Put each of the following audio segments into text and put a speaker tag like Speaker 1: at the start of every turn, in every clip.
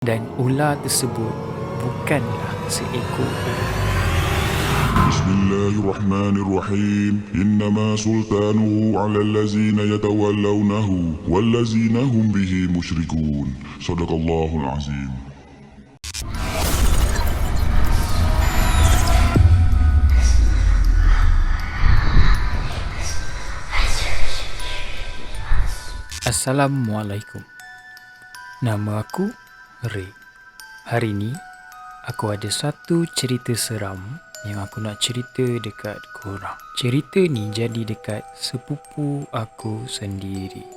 Speaker 1: Dan ular tersebut bukanlah seekor ular.
Speaker 2: بسم الله الرحمن الرحيم إنما سلطانه على الذين يتولونه والذين هم به مشركون صدق الله العظيم.
Speaker 1: Assalamualaikum. Nama aku Ray. Hari ni aku ada satu cerita seram yang aku nak cerita dekat korang. Cerita ni jadi dekat sepupu aku sendiri.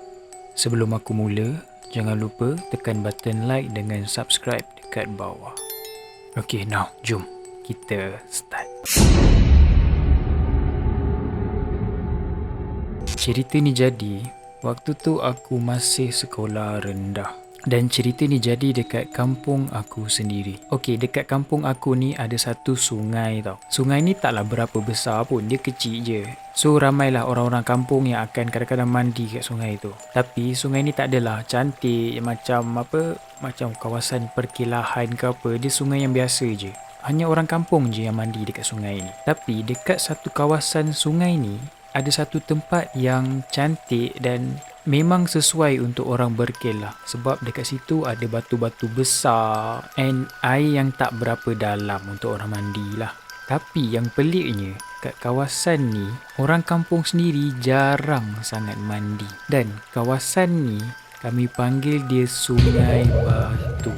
Speaker 1: Sebelum aku mula, jangan lupa tekan button like dengan subscribe dekat bawah. Okay, now jom kita start. Cerita ni jadi waktu tu aku masih sekolah rendah. Dan cerita ni jadi dekat kampung aku sendiri. Okey, dekat kampung aku ni ada satu sungai tau. Sungai ni taklah berapa besar pun, dia kecil je. So ramailah orang-orang kampung yang akan kadang-kadang mandi kat sungai tu. Tapi sungai ni tak adalah cantik macam kawasan perkilahan ke apa. Dia sungai yang biasa je. Hanya orang kampung je yang mandi dekat sungai ni. Tapi dekat satu kawasan sungai ni ada satu tempat yang cantik dan memang sesuai untuk orang berkelah. Sebab dekat situ ada batu-batu besar and air yang tak berapa dalam untuk orang mandi lah. Tapi yang peliknya, kat kawasan ni orang kampung sendiri jarang sangat mandi. Dan kawasan ni kami panggil dia Sungai Batu.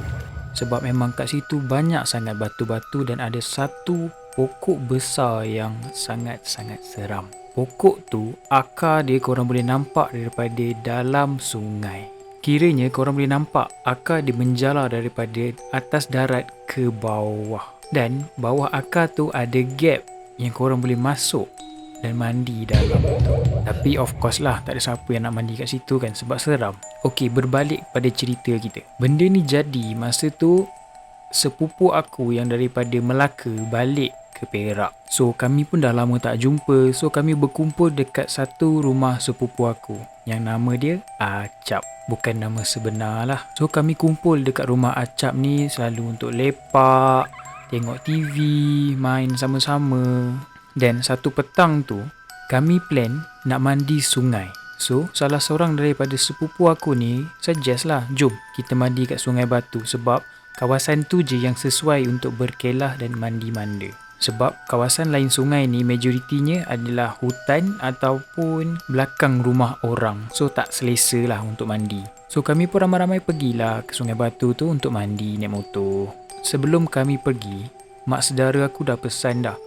Speaker 1: Sebab memang kat situ banyak sangat batu-batu dan ada satu pokok besar yang sangat-sangat seram. Pokok tu, akar dia korang boleh nampak daripada dalam sungai. Kiranya korang boleh nampak akar dia menjalar daripada atas darat ke bawah. Dan bawah akar tu ada gap yang korang boleh masuk dan mandi dalam tu. Tapi of course lah, tak ada siapa yang nak mandi kat situ kan sebab seram. Okey, berbalik pada cerita kita. Benda ni jadi masa tu sepupu aku yang daripada Melaka balik ke Perak. So kami pun dah lama tak jumpa. So kami berkumpul dekat satu rumah sepupu aku yang nama dia Acap. Bukan nama sebenar lah. So kami kumpul dekat rumah Acap ni selalu untuk lepak, tengok TV, main sama-sama. Dan satu petang tu kami plan nak mandi sungai. So salah seorang daripada sepupu aku ni suggest lah, jom kita mandi kat Sungai Batu sebab kawasan tu je yang sesuai untuk berkelah dan mandi-manda. Sebab kawasan lain sungai ni majoritinya adalah hutan ataupun belakang rumah orang. So tak selesa lah untuk mandi. So kami pun ramai-ramai pergilah ke Sungai Batu tu untuk mandi naik motor. Sebelum kami pergi, mak saudara aku dah pesan dah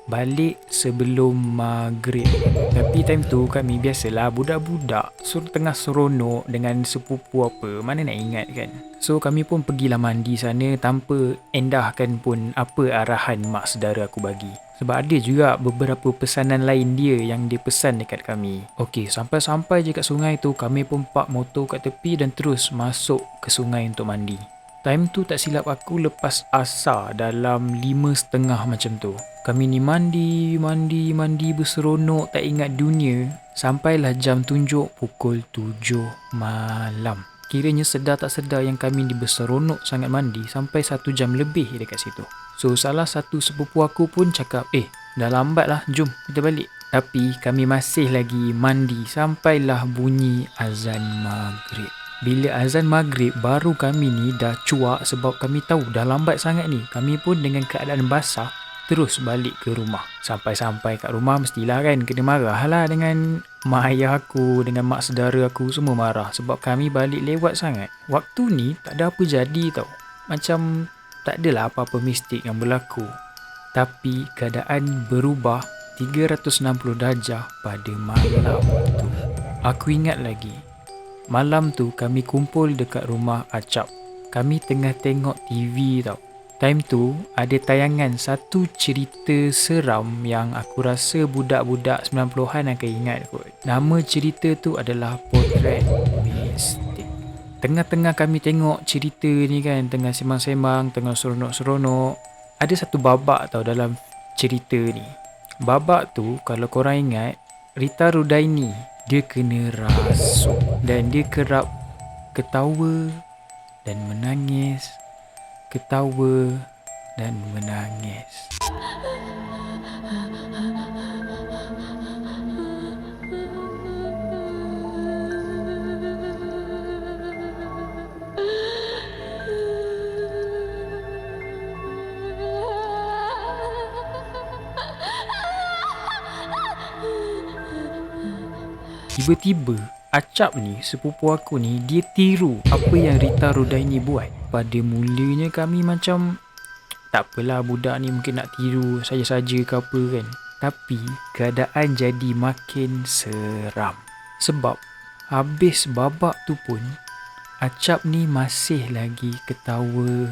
Speaker 1: balik sebelum maghrib. Tapi time tu kami biasalah budak-budak, so tengah seronok dengan sepupu apa, mana nak ingat kan. So kami pun pergilah mandi sana tanpa endahkan pun apa arahan mak saudara aku bagi. Sebab ada juga beberapa pesanan lain dia yang dia pesan dekat kami. Okey, sampai-sampai je kat sungai tu, kami pun park motor kat tepi dan terus masuk ke sungai untuk mandi. Time tu tak silap aku lepas asar dalam 5.30 macam tu. Kami ni mandi berseronok tak ingat dunia. Sampailah jam tunjuk pukul 7 malam. Kiranya sedar tak sedar yang kami ni berseronok sangat mandi sampai 1 jam lebih dekat situ. So salah satu sepupu aku pun cakap, dah lambat lah, jom kita balik. Tapi kami masih lagi mandi sampailah bunyi azan maghrib. Bila azan maghrib baru kami ni dah cuak sebab kami tahu dah lambat sangat ni. Kami pun dengan keadaan basah terus balik ke rumah. Sampai-sampai kat rumah mestilah kan kena marah lah dengan mak ayah aku, dengan mak saudara aku, semua marah sebab kami balik lewat sangat. Waktu ni tak ada apa jadi tau. Macam tak adalah apa-apa mistik yang berlaku. Tapi keadaan berubah 360 darjah pada malam tu. Aku ingat lagi. Malam tu kami kumpul dekat rumah Acap. Kami tengah tengok TV tau. Time tu ada tayangan satu cerita seram yang aku rasa budak-budak 90-an akan ingat kot. Nama cerita tu adalah Potret Mistik. Tengah-tengah kami tengok cerita ni kan, tengah sembang-sembang, tengah seronok-seronok. Ada satu babak tau dalam cerita ni. Babak tu kalau korang ingat, Rita Rudaini dia kena rasuk dan dia kerap ketawa dan menangis ketawa dan menangis. Tiba-tiba Acap ni, sepupu aku ni, dia tiru apa yang Rita Rodaini buat. Pada mulanya kami macam, tak apalah budak ni mungkin nak tiru saja-saja ke apa kan. Tapi keadaan jadi makin seram. Sebab habis babak tu pun Acap ni masih lagi ketawa,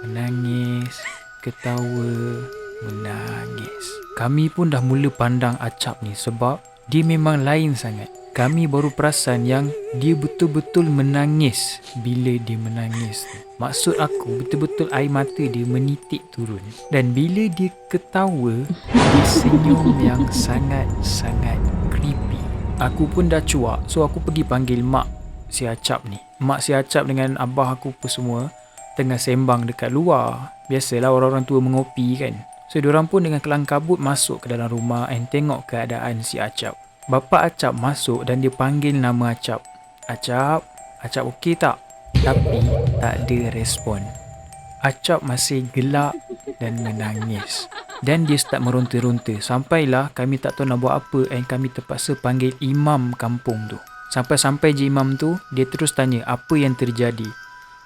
Speaker 1: menangis, ketawa, menangis. Kami pun dah mula pandang Acap ni sebab dia memang lain sangat. Kami baru perasan yang dia betul-betul menangis bila dia menangis. Maksud aku, betul-betul air mata dia menitik turun. Dan bila dia ketawa, dia senyum yang sangat-sangat creepy. Aku pun dah cuak, so aku pergi panggil mak si Acap ni. Mak si Acap dengan abah aku pun semua tengah sembang dekat luar. Biasalah orang-orang tua mengopi kan. So diorang pun dengan kelang kabut masuk ke dalam rumah and tengok keadaan si Acap. Bapa Acap masuk dan dia panggil nama Acap. Acap, Acap okey tak? Tapi tak ada respon. Acap masih gelak dan menangis. Dan dia start meronta-ronta. Sampailah kami tak tahu nak buat apa and kami terpaksa panggil imam kampung tu. Sampai-sampai je imam tu, dia terus tanya apa yang terjadi.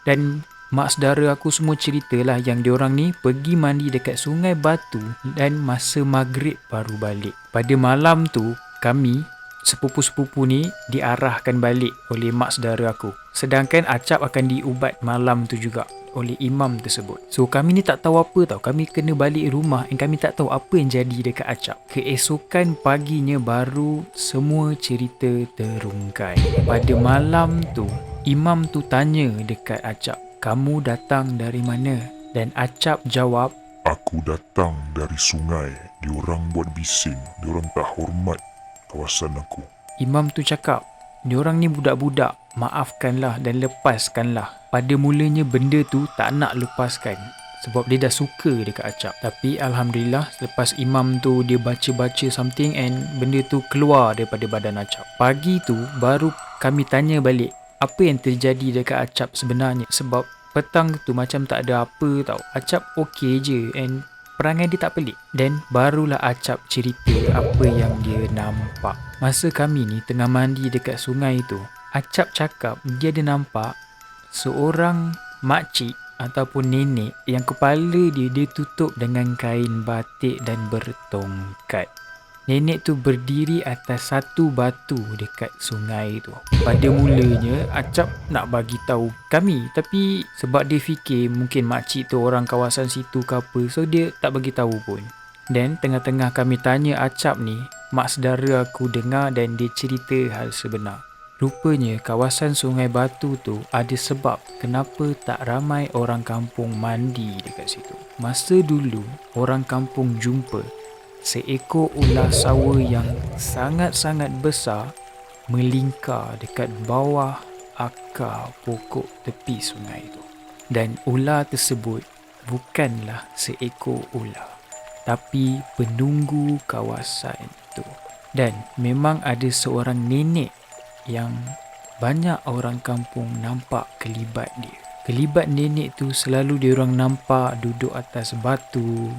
Speaker 1: Dan mak saudara aku semua ceritalah yang diorang ni pergi mandi dekat Sungai Batu dan masa maghrib baru balik. Pada malam tu, kami, sepupu-sepupu ni diarahkan balik oleh mak saudara aku. Sedangkan Acap akan diubat malam tu juga oleh imam tersebut. So kami ni tak tahu apa tau. Kami kena balik rumah dan kami tak tahu apa yang jadi dekat Acap. Keesokan paginya baru semua cerita terungkai. Pada malam tu, imam tu tanya dekat Acap, kamu datang dari mana? Dan Acap jawab,
Speaker 2: Aku datang dari sungai. Diorang buat bising. Diorang tak hormat kawasan aku.
Speaker 1: Imam tu cakap, diorang ni budak-budak, maafkanlah dan lepaskanlah. Pada mulanya benda tu tak nak lepaskan sebab dia dah suka dekat Acap. Tapi Alhamdulillah selepas imam tu dia baca-baca something and benda tu keluar daripada badan Acap. Pagi tu baru kami tanya balik apa yang terjadi dekat Acap sebenarnya. Sebab petang tu macam tak ada apa tau. Acap okey je and perangai dia tak pelik. Dan barulah Acap cerita apa yang dia nampak. Masa kami ni tengah mandi dekat sungai tu, Acap cakap dia ada nampak seorang makcik ataupun nenek yang kepala dia tutup dengan kain batik dan bertongkat. Nenek tu berdiri atas satu batu dekat sungai tu. Pada mulanya Acap nak bagi tahu kami, tapi sebab dia fikir mungkin makcik tu orang kawasan situ ke apa, so dia tak bagi tahu pun. Dan tengah-tengah kami tanya Acap ni, mak saudara aku dengar dan dia cerita hal sebenar. Rupanya kawasan Sungai Batu tu ada sebab kenapa tak ramai orang kampung mandi dekat situ. Masa dulu orang kampung jumpa seekor ular sawa yang sangat-sangat besar melingkar dekat bawah akar pokok tepi sungai itu. Dan ular tersebut bukanlah seekor ular, tapi penunggu kawasan itu. Dan memang ada seorang nenek yang banyak orang kampung nampak kelibat dia. Kelibat nenek tu selalu diorang nampak duduk atas batu,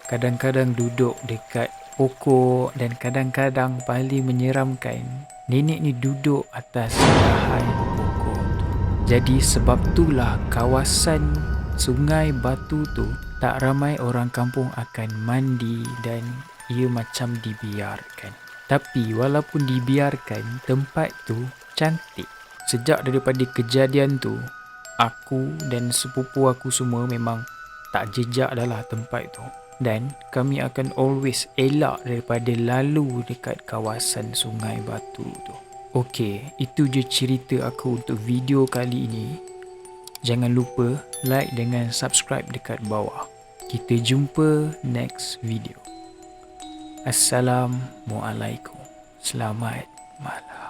Speaker 1: kadang-kadang duduk dekat pokok dan kadang-kadang paling menyeramkan, nenek ni duduk atas dahan pokok tu. Jadi sebab itulah kawasan Sungai Batu tu tak ramai orang kampung akan mandi dan ia macam dibiarkan. Tapi walaupun dibiarkan, tempat tu cantik. Sejak daripada kejadian tu, aku dan sepupu aku semua memang tak jejak dah lah tempat tu. Dan kami akan always elak daripada lalu dekat kawasan Sungai Batu tu. Okey, itu je cerita aku untuk video kali ini. Jangan lupa like dengan subscribe dekat bawah. Kita jumpa next video. Assalamualaikum. Selamat malam.